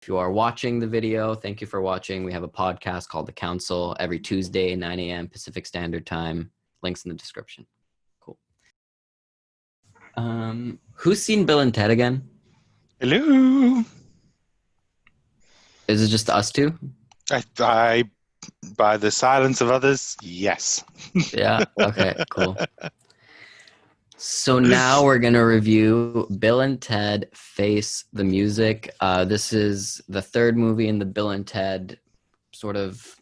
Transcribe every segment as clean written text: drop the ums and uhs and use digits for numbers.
If you are watching the video, thank you for watching. We have a podcast called The Council every Tuesday, 9 a.m. Pacific Standard Time. Links in the description. Cool. Who's seen Bill and Ted again? Hello. Is it just us two? I, by the silence of others, yes. Yeah. Okay, cool. So now we're going to review Bill and Ted Face the Music. This is the third movie in the Bill and Ted sort of,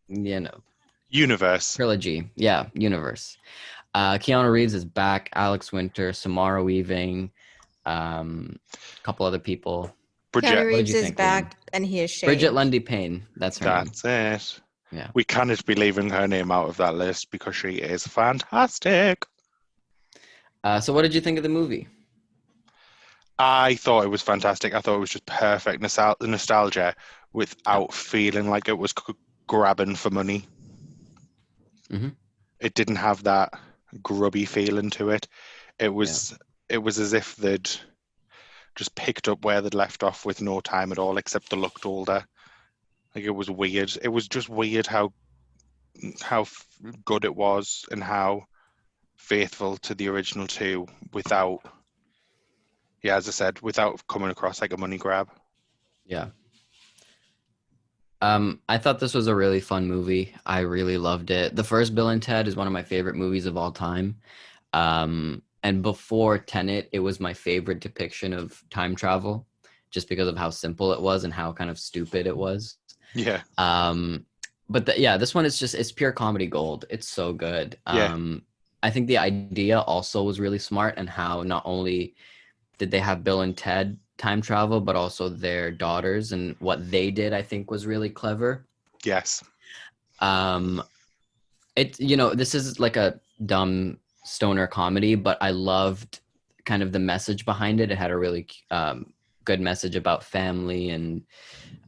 Universe. trilogy. Yeah, universe. Keanu Reeves is back. Alex Winter, Samara Weaving, a couple other people. Keanu Bridget. What did Reeves you is think, Liam? back and he is shaved. Bridget Lundy-Paine. That's her name. That's it. Yeah. We cannot be leaving her name out of that list because she is fantastic. So what did you think of the movie? I thought it was fantastic. I thought it was just perfect nostalgia without feeling like it was grabbing for money. Mm-hmm. It didn't have that grubby feeling to it. It was as if they'd just picked up where they'd left off with no time at all, except they looked older. Like, it was weird. It was just weird how good it was and how faithful to the original two without, as I said, without coming across like a money grab. Yeah. I thought this was a really fun movie. I really loved it. The first Bill and Ted is one of my favorite movies of all time. And before Tenet, it was my favorite depiction of time travel, just because of how simple it was and how kind of stupid it was. Yeah. But this one is it's pure comedy gold. It's so good. Yeah. I think the idea also was really smart, and how not only did they have Bill and Ted time travel, but also their daughters, and what they did, I think, was really clever. Yes. This is like a dumb stoner comedy, but I loved kind of the message behind it. It had a really good message about family and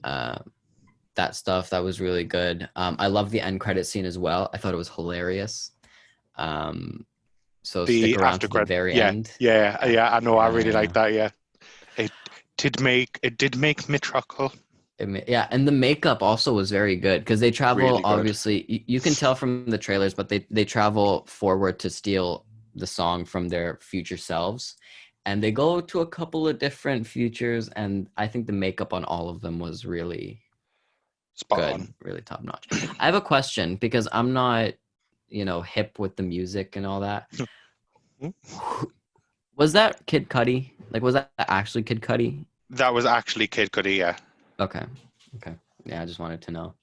that stuff. That was really good. I love the end credit scene as well. I thought it was hilarious. So stick around to the very end. Yeah. I know. I really like that. Yeah. It did make me chuckle. And the makeup also was very good, because they travel, Really good. obviously, you can tell from the trailers, but they travel forward to steal the song from their future selves, and they go to a couple of different futures, and I think the makeup on all of them was really spot good, on. really top notch. I have a question, because I'm not, hip with the music and all that. Was that Kid Cudi? Like, was that actually Kid Cudi? That was actually Kid Cudi, yeah. Okay. Yeah, I just wanted to know.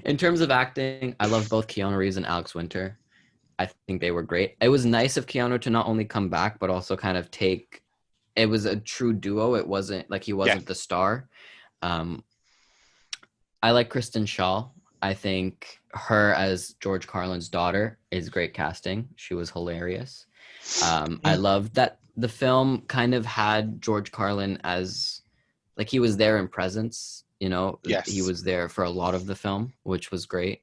In terms of acting, I love both Keanu Reeves and Alex Winter. I think they were great. It was nice of Keanu to not only come back, but also kind of it was a true duo. It wasn't like he wasn't the star. I like Kristen Shaw. I think her as George Carlin's daughter is great casting. She was hilarious. I love that the film kind of had George Carlin as, like, he was there in presence, Yes. He was there for a lot of the film, which was great.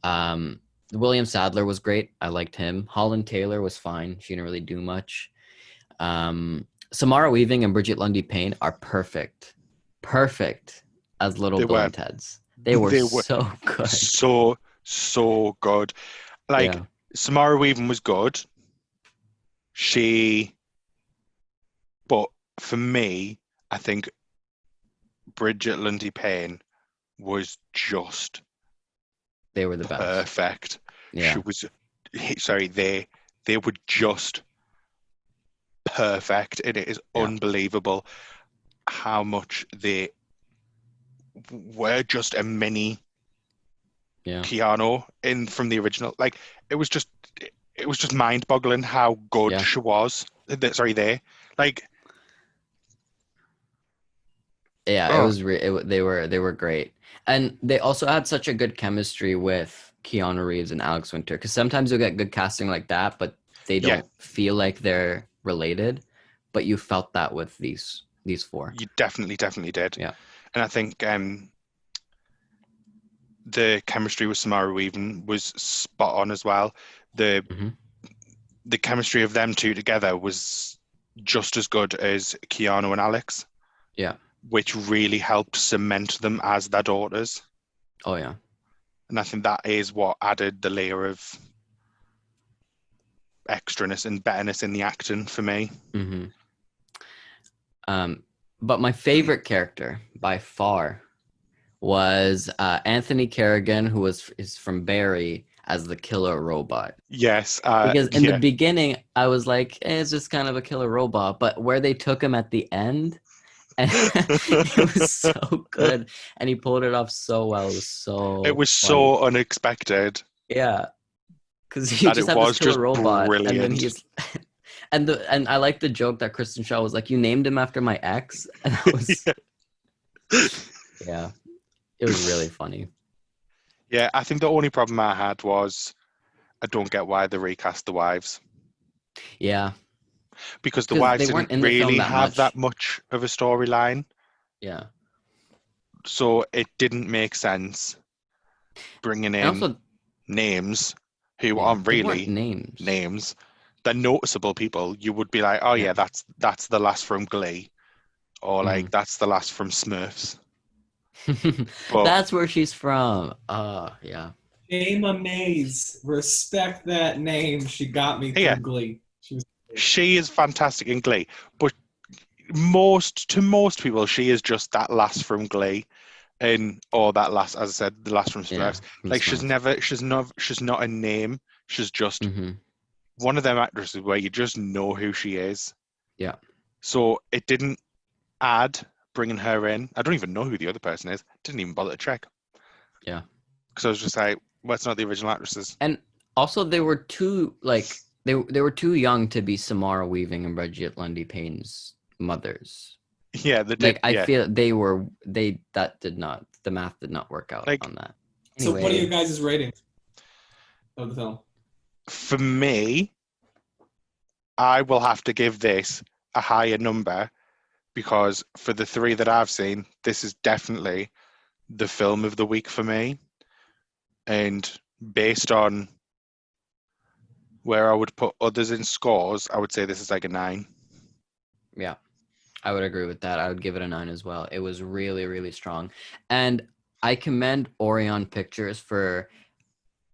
William Sadler was great. I liked him. Holland Taylor was fine. She didn't really do much. Samara Weaving and Bridget Lundy-Paine are perfect as little Bill and Teds. They were so good. So good. Like, Samara Weaving was good. But for me, I think Bridget Lundy-Paine was just, they were the best. Perfect. Yeah. They were just perfect, and it is unbelievable how much they were just a mini Keanu from the original. Like, it was just mind-boggling how good she was. Like, it was they were great, and they also had such a good chemistry with Keanu Reeves and Alex Winter, because sometimes you'll get good casting like that, but they don't feel like they're related. But you felt that with these four. You definitely did. Yeah, and I think the chemistry with Samara Weaving was spot on as well. The chemistry of them two together was just as good as Keanu and Alex. Yeah. Which really helped cement them as their daughters. Oh, yeah. And I think that is what added the layer of extraness and betterness in the acting for me. Mm-hmm. But my favorite character by far was Anthony Carrigan, who is from Barry, as the killer robot. Yes. Because in the beginning, I was like, it's just kind of a killer robot. But where they took him at the end, and it was so good. And he pulled it off so well. It was so unexpected. Yeah. Because he just had this killer robot. Brilliant. And then he's... And I like the joke that Kristen Shaw was like, you named him after my ex? And that was... Yeah. It was really funny. Yeah, I think the only problem I had was I don't get why they recast the wives. Yeah. Because the wives didn't really have that much of a storyline. Yeah. So it didn't make sense bringing in names who aren't really names. They're noticeable people. You would be like, oh yeah, that's the lass from Glee. Or like, that's the lass from Smurfs. But that's where she's from. Yeah. Name a maze. Respect that name. She got me through Glee. She is fantastic in Glee, but to most people, she is just that lass from Glee, or that lass, as I said, the lass from Smurfs. Like she's not a name. She's just one of them actresses where you just know who she is. Yeah. So it didn't add bringing her in. I don't even know who the other person is. Didn't even bother to check. Yeah. Because I was just like, well, it's not the original actresses. And also, they were too they were too young to be Samara Weaving and Bridget Lundy-Paine's mothers. Yeah, I feel the math did not work out on that. Anyway. So what are your guys' ratings of the film? For me, I will have to give this a higher number because for the three that I've seen, this is definitely the film of the week for me. And based on where I would put others in scores, I would say this is like a 9. Yeah, I would agree with that. I would give it a 9 as well. It was really, really strong. And I commend Orion Pictures for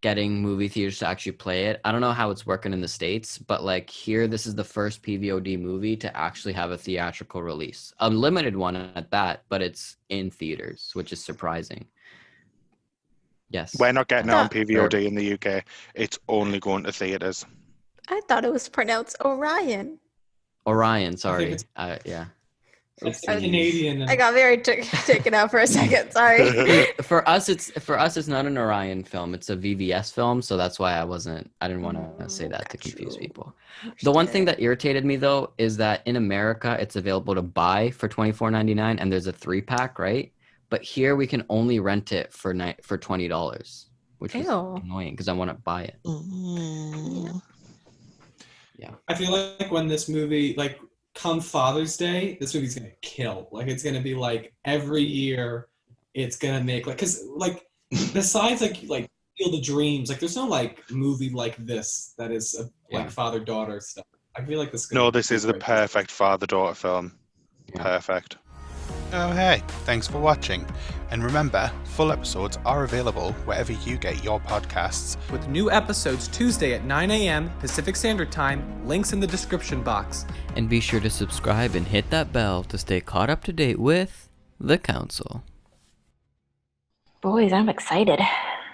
getting movie theaters to actually play it. I don't know how it's working in the States, but like here, this is the first PVOD movie to actually have a theatrical release. A limited one at that, but it's in theaters, which is surprising. Yes. We're not getting it on PVOD in the UK. It's only going to theaters. I thought it was pronounced Orion. Orion, sorry. Yeah. It's Canadian. I got very taken out for a second. Sorry. For us, it's not an Orion film. It's a VVS film, so that's why I didn't want to say that to confuse people. The one thing that irritated me though is that in America, it's available to buy for $24.99, and there's a 3-pack, right? But here we can only rent it for $20, which is annoying because I want to buy it. Yeah. I feel like when this movie, like, come Father's Day, this movie's gonna kill. Like, it's gonna be like every year, it's gonna make because besides like Field of Dreams, like there's no like movie like this that is like father-daughter stuff. I feel like this. This is the perfect father-daughter film. Yeah. Perfect. Oh hey, thanks for watching. And remember, full episodes are available wherever you get your podcasts. With new episodes Tuesday at 9 a.m. Pacific Standard Time, links in the description box. And be sure to subscribe and hit that bell to stay caught up to date with The Council. Boys, I'm excited.